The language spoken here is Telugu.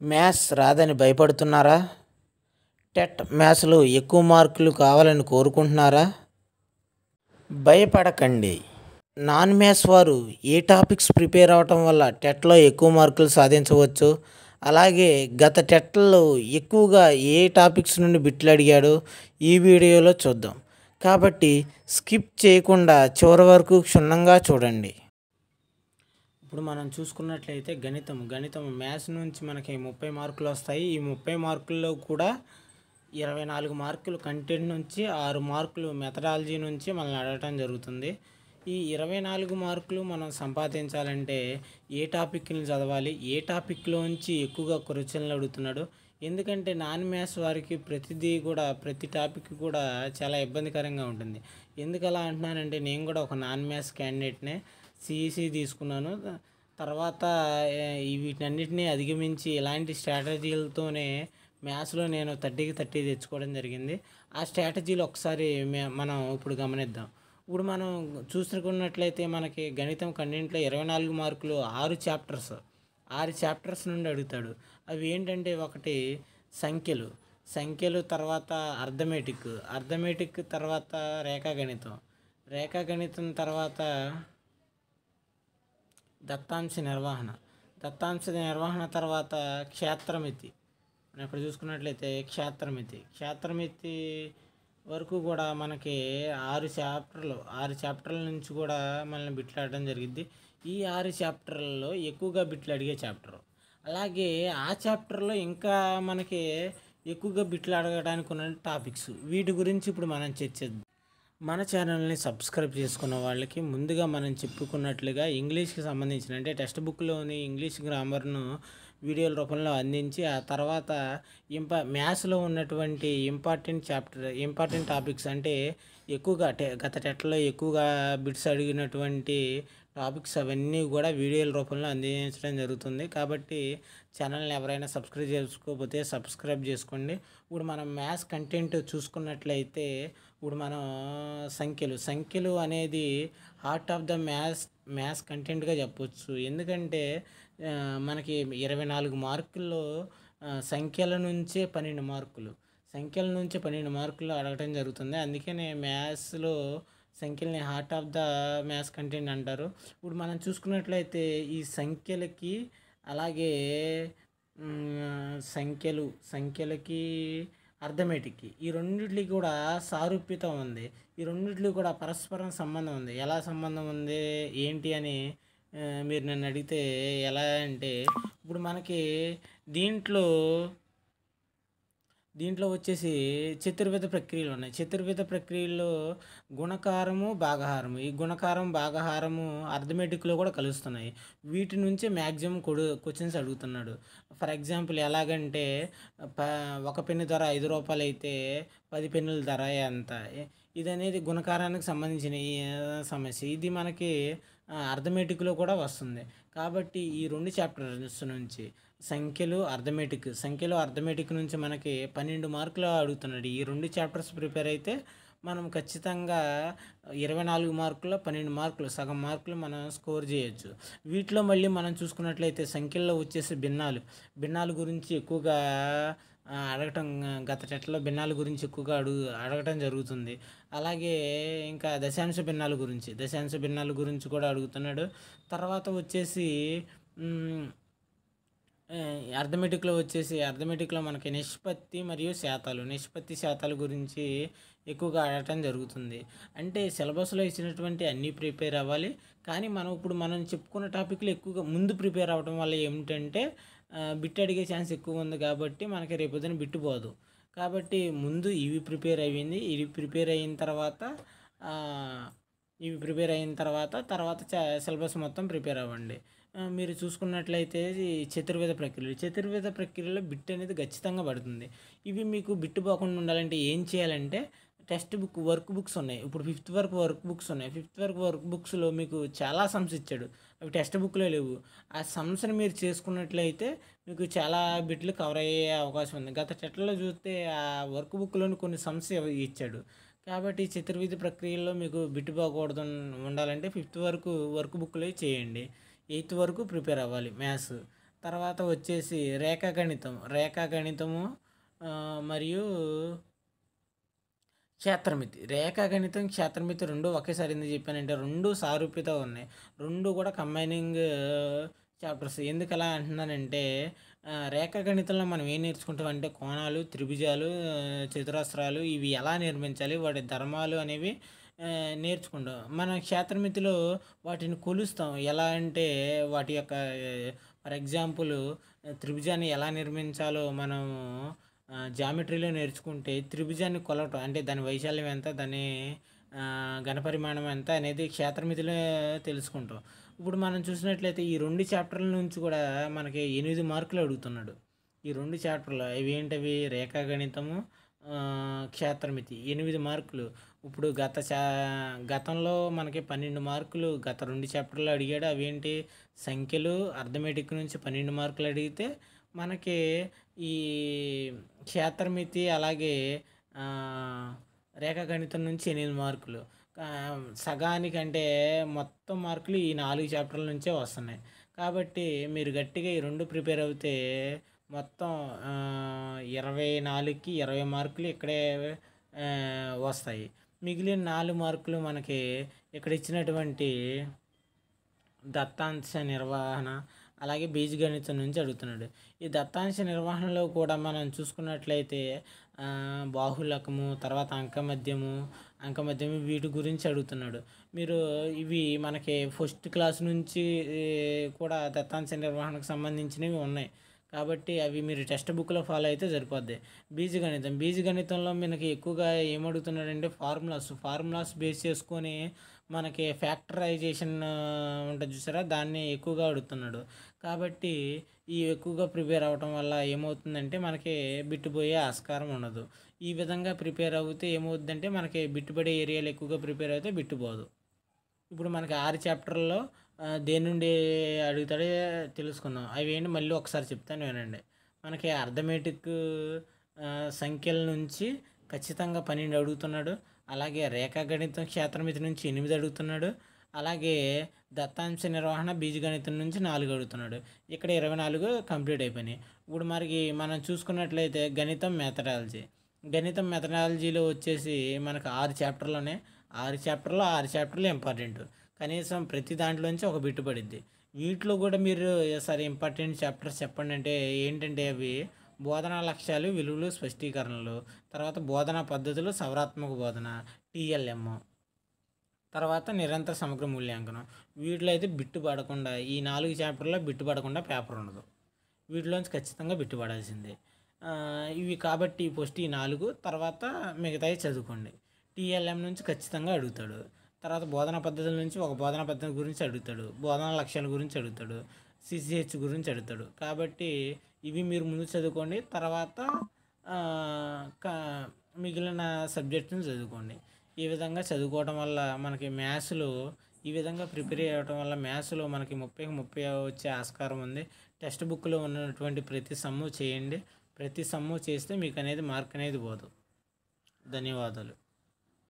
మ్యాథ్స్ రాదని భయపడుతున్నారా? టెట్ మ్యాథ్స్లో ఎక్కువ మార్కులు కావాలని కోరుకుంటున్నారా? భయపడకండి. నాన్ మ్యాథ్స్ వారు ఏ టాపిక్స్ ప్రిపేర్ అవ్వటం వల్ల టెట్లో ఎక్కువ మార్కులు సాధించవచ్చు, అలాగే గత టెట్లో ఎక్కువగా ఏ టాపిక్స్ నుండి బిట్లు అడిగాడో ఈ వీడియోలో చూద్దాం. కాబట్టి స్కిప్ చేయకుండా చివరి వరకు క్షుణ్ణంగా చూడండి. ఇప్పుడు మనం చూసుకున్నట్లయితే గణితం మ్యాథ్స్ నుంచి మనకి 30 మార్కులు వస్తాయి. ఈ 30 మార్కుల్లో కూడా 24 మార్కులు కంటెంట్ నుంచి, 6 మార్కులు మెథడాలజీ నుంచి మనల్ని అడగటం జరుగుతుంది. ఈ 24 మార్కులు మనం సంపాదించాలంటే ఏ టాపిక్ని చదవాలి, ఏ టాపిక్లోంచి ఎక్కువగా క్వశ్చన్లు అడుగుతున్నాడు. ఎందుకంటే నాన్ మ్యాథ్స్ వారికి ప్రతి టాపిక్ కూడా చాలా ఇబ్బందికరంగా ఉంటుంది. ఎందుకు అలా అంటున్నానంటే నేను కూడా ఒక నాన్ మ్యాథ్స్ క్యాండిడేట్నే. సిఈసి తీసుకున్నాను. తర్వాత వీటన్నిటిని అధిగమించి ఇలాంటి స్ట్రాటజీలతోనే మ్యాథ్స్లో నేను 30కి 30 తెచ్చుకోవడం జరిగింది. ఆ స్ట్రాటజీలు ఒకసారి మనం ఇప్పుడు గమనిద్దాం. ఇప్పుడు మనం చూసుకున్నట్లయితే మనకి గణితం కంటెంట్లో 24 మార్కులు 6 చాప్టర్స్ నుండి అడుగుతాడు. అవి ఏంటంటే, ఒకటి సంఖ్యలు, తర్వాత అర్థమెటిక్ తర్వాత రేఖాగణితం తర్వాత దత్తాంశ నిర్వహణ తర్వాత క్షేత్రమితి. మనం ఇక్కడ చూసుకున్నట్లయితే క్షేత్రమితి వరకు కూడా మనకి 6 చాప్టర్ల నుంచి కూడా మనల్ని బిట్లు అడగడం జరిగింది. ఈ 6 చాప్టర్లలో ఎక్కువగా బిట్లు అడిగే చాప్టర్, అలాగే ఆ చాప్టర్లో ఇంకా మనకి ఎక్కువగా బిట్లు అడగడానికి ఉన్న టాపిక్స్, వీటి గురించి ఇప్పుడు మనం చర్చిద్దాం. మన ఛానల్ని సబ్స్క్రైబ్ చేసుకున్న వాళ్ళకి ముందుగా మనం చెప్పుకున్నట్లుగా ఇంగ్లీష్కి సంబంధించిన, అంటే టెక్స్ట్ బుక్లోని ఇంగ్లీష్ గ్రామర్ను వీడియోల రూపంలో అందించి, ఆ తర్వాత మ్యాథ్స్లో ఉన్నటువంటి ఇంపార్టెంట్ టాపిక్స్, అంటే ఎక్కువగా గత టెట్లో ఎక్కువగా బిట్స్ అడిగినటువంటి టాపిక్స్ అవన్నీ కూడా వీడియోల రూపంలో అందించడం జరుగుతుంది. కాబట్టి ఛానల్ని ఎవరైనా సబ్స్క్రైబ్ చేసుకోకపోతే సబ్స్క్రైబ్ చేసుకోండి. ఇప్పుడు మనం మ్యాథ్స్ కంటెంట్ చూసుకున్నట్లయితే, ఇప్పుడు మనం సంఖ్యలు అనేది హార్ట్ ఆఫ్ ద మ్యాథ్స్ కంటెంట్గా చెప్పవచ్చు. ఎందుకంటే మనకి 24 మార్కుల్లో సంఖ్యల నుంచే 12 మార్కులు అడగటం జరుగుతుంది. అందుకనే మ్యాథ్స్లో సంఖ్యల్ని heart of the maths content అంటారు. ఇప్పుడు మనం చూసుకున్నట్లయితే ఈ సంఖ్యలకి, అలాగే సంఖ్యలకి అర్థమెటిక్కి, ఈ రెండిట్లకి కూడా సారూప్యత ఉంది. ఈ రెండిట్లకి కూడా పరస్పరం సంబంధం ఉంది. ఎలా సంబంధం ఉంది ఏంటి అని మీరు నన్ను అడిగితే, ఎలా అంటే, ఇప్పుడు మనకి దీంట్లో వచ్చేసి చతుర్విధ ప్రక్రియలు ఉన్నాయి. చతుర్విధ ప్రక్రియల్లో గుణకారము, భాగహారము, ఈ గుణకారం భాగహారము అర్థమెటిక్లో కూడా కలుస్తున్నాయి. వీటి నుంచి మ్యాక్సిమం క్వశ్చన్స్ అడుగుతున్నాడు. ఫర్ ఎగ్జాంపుల్ ఎలాగంటే, ఒక పెన్ను ధర 5 రూపాయలు అయితే 10 పెన్నుల ధర ఎంత, ఇది అనేది గుణకారానికి సంబంధించిన సమస్య. ఇది మనకి అర్థమెటిక్లో కూడా వస్తుంది. కాబట్టి ఈ 2 చాప్టర్స్ నుంచి సంఖ్యలు అర్థమెటిక్ నుంచి మనకి 12 మార్కులు అడుగుతున్నాడు. ఈ 2 చాప్టర్స్ ప్రిపేర్ అయితే మనం ఖచ్చితంగా 24 మార్కుల్లో 12 మార్కులు, సగం మార్కులు మనం స్కోర్ చేయొచ్చు. వీటిలో మళ్ళీ మనం చూసుకున్నట్లయితే సంఖ్యల్లో వచ్చేసి భిన్నాలు గురించి ఎక్కువగా అడగటం, గత టెట్లో భిన్నాల గురించి ఎక్కువగా అడగటం జరుగుతుంది. అలాగే ఇంకా దశాంశ భిన్నాల గురించి కూడా అడుగుతున్నాడు. తర్వాత వచ్చేసి అర్థమెటిక్లో మనకి నిష్పత్తి మరియు శాతాలు గురించి ఎక్కువగా అడగటం జరుగుతుంది. అంటే సిలబస్లో ఇచ్చినటువంటి అన్నీ ప్రిపేర్ అవ్వాలి. కానీ ఇప్పుడు మనం చెప్పుకున్న టాపిక్లు ఎక్కువగా ముందు ప్రిపేర్ అవ్వడం వల్ల ఏమిటంటే బిట్ అడిగే ఛాన్స్ ఎక్కువ ఉంది. కాబట్టి మనకి రేపొద్దున బిట్టు పోదు. కాబట్టి ముందు ఇవి ప్రిపేర్ అయిన తర్వాత సిలబస్ మొత్తం ప్రిపేర్ అవ్వండి. మీరు చూసుకున్నట్లయితే చతుర్విధ ప్రక్రియలో బిట్ అనేది ఖచ్చితంగా పడుతుంది. ఇవి మీకు బిట్టు పోకుండా ఉండాలంటే ఏం చేయాలంటే, టెక్స్ట్ బుక్ వర్క్ బుక్స్ ఉన్నాయి. ఇప్పుడు 5th వరకు వర్క్ బుక్స్ ఉన్నాయి. 5th వరకు వర్క్ బుక్స్లో మీకు చాలా సమ్స్ ఇచ్చాడు. అవి టెక్స్ట్ బుక్లో లేవు. ఆ సమ్స్ని మీరు చేసుకున్నట్లయితే మీకు చాలా బిట్లు కవర్ అయ్యే అవకాశం ఉంది. గత టెట్లో చూస్తే ఆ వర్క్ బుక్లోని కొన్ని సమ్స్ ఇచ్చాడు. కాబట్టి చతుర్విధ ప్రక్రియలో మీకు బిట్టు పోకూడదు ఉండాలంటే 5th వరకు వర్క్ బుక్లో చేయండి. 8th వరకు ప్రిపేర్ అవ్వాలి మ్యాథ్స్. తర్వాత వచ్చేసి రేఖాగణితము మరియు క్షేత్రమితి, క్షేత్రమితి రెండు ఒకేసారి ఎందుకు చెప్పానంటే రెండు సారూప్యత ఉన్నాయి, రెండు కూడా కంబైనింగ్ చాప్టర్స్. ఎందుకు అలా అంటున్నానంటే రేఖాగణితంలో మనం ఏం నేర్చుకుంటాం అంటే కోణాలు, త్రిభుజాలు, చతురస్రాలు ఇవి ఎలా నిర్మించాలి, వాటి ధర్మాలు అనేవి నేర్చుకుంటాం. మన క్షేత్రమితిలో వాటిని కొలుస్తాం. ఎలా అంటే వాటి యొక్క ఫర్ ఎగ్జాంపుల్ త్రిభుజాన్ని ఎలా నిర్మించాలో మనం జామెట్రీలో నేర్చుకుంటే త్రిభుజాన్ని కొలవటం అంటే దాని వైశాల్యం ఎంత, దాని ఘనపరిమాణం ఎంత అనేది క్షేత్రమితిలో తెలుసుకుంటాం. ఇప్పుడు మనం చూసినట్లయితే ఈ రెండు చాప్టర్ల నుంచి కూడా మనకి 8 మార్కులు అడుగుతున్నాడు. ఈ రెండు చాప్టర్లు ఇవి ఏంటవి, రేఖాగణితము, క్షేత్రమితి 8 మార్కులు. ఇప్పుడు గతంలో మనకి 12 మార్కులు గత రెండు చాప్టర్లు అడిగాడు. అవేంటి, సంఖ్యలు, అర్థమెటిక్ నుంచి 12 మార్కులు అడిగితే మనకి ఈ క్షేత్రమితి అలాగే రేఖాగణితం నుంచి 8 మార్కులు. సగానికంటే మొత్తం మార్కులు ఈ 4 చాప్టర్ల నుంచే వస్తున్నాయి. కాబట్టి మీరు గట్టిగా ఈ రెండు ప్రిపేర్ అవుతే మొత్తం 24కి 20 మార్కులు ఇక్కడే వస్తాయి. మిగిలిన 4 మార్కులు మనకి ఇక్కడ ఇచ్చినటువంటి దత్తాంశ నిర్వహణ అలాగే బీజగణితం నుంచి అడుగుతున్నాడు. ఈ దత్తాంశ నిర్వహణలో కూడా మనం చూసుకున్నట్లయితే బాహుళకము, తర్వాత అంకమధ్యము వీటి గురించి అడుగుతున్నాడు. మీరు ఇవి మనకి ఫస్ట్ క్లాస్ నుంచి కూడా దత్తాంశ నిర్వహణకు సంబంధించినవి ఉన్నాయి. కాబట్టి అవి మీరు టెక్స్ట్ బుక్లో ఫాలో అయితే సరిపోద్ది. బీజగణితంలో మనకి ఎక్కువగా ఏమడుగుతున్నాడంటే ఫార్ములాస్ బేస్ చేసుకొని మనకి ఫ్యాక్టరైజేషన్ ఉంటుంది చూసారా, దాన్ని ఎక్కువగా అడుగుతున్నాడు. కాబట్టి ఈ ఎక్కువగా ప్రిపేర్ అవ్వటం వల్ల ఏమవుతుందంటే మనకి బిట్టుపోయే ఆస్కారం ఉండదు. ఈ విధంగా ప్రిపేర్ అవుతే ఏమవుతుందంటే మనకి బిట్టుపడే ఏరియాలు ఎక్కువగా ప్రిపేర్ అయితే బిట్టుపోదు. ఇప్పుడు మనకి 6 చాప్టర్లలో దేని నుండి అడుగుతాడో తెలుసుకుందాం. అవి ఏంటి మళ్ళీ ఒకసారి చెప్తాను వినండి. మనకి అర్థమెటిక్ సంఖ్యల నుంచి ఖచ్చితంగా 12 అడుగుతున్నాడు. అలాగే రేఖాగణితం, క్షేత్రమితి నుంచి 8 అడుగుతున్నాడు. అలాగే దత్తాంశ నిర్వహణ, బీజగణితం నుంచి 4 అడుగుతున్నాడు. ఇక్కడ 24 కంప్లీట్ అయిపోయినాయి. ఇప్పుడు మనకి మనం చూసుకున్నట్లయితే గణితం మెథడాలజీలో వచ్చేసి మనకు 6 చాప్టర్లోనే 6 చాప్టర్లు ఇంపార్టెంట్. కనీసం ప్రతి దాంట్లోంచి ఒక బిట్టు పడిద్ది. వీటిలో కూడా మీరు సరే ఇంపార్టెంట్ చాప్టర్స్ చెప్పండి అంటే ఏంటంటే అవి బోధనా లక్ష్యాలు, విలువలు, స్పష్టీకరణలు, తర్వాత బోధనా పద్ధతులు, సవరాత్మక బోధన, TLM, తర్వాత నిరంతర సమగ్ర మూల్యాంకనం. వీటిలో అయితే బిట్టు పడకుండా ఈ 4 చాప్టర్లో బిట్టు పడకుండా పేపర్ ఉండదు. వీటిలోంచి ఖచ్చితంగా బిట్టు పడాల్సిందే. ఇవి కాబట్టి ఫస్ట్ ఈ 4, తర్వాత మిగతాయి చదువుకోండి. TLM నుంచి ఖచ్చితంగా అడుగుతాడు. తర్వాత బోధనా పద్ధతుల నుంచి ఒక బోధనా పద్ధతి గురించి అడుగుతాడు, బోధనా లక్ష్యాల గురించి అడుగుతాడు, CCH గురించి అడుగుతాడు. కాబట్టి ఇవి మీరు ముందు చదువుకోండి. తర్వాత మిగిలిన సబ్జెక్ట్ని చదువుకోండి. ఈ విధంగా చదువుకోవడం వల్ల మనకి మ్యాథ్స్లో ఈ విధంగా ప్రిపేర్ అవ్వడం వల్ల మ్యాథ్స్లో మనకి 30కి 30 వచ్చే ఆస్కారం ఉంది. టెక్స్ట్ బుక్లో ఉన్నటువంటి ప్రతి సమ్ము చేయండి. ప్రతి సమ్ము చేస్తే మీకు అనేది మార్క్ అనేది పోదు. ధన్యవాదాలు.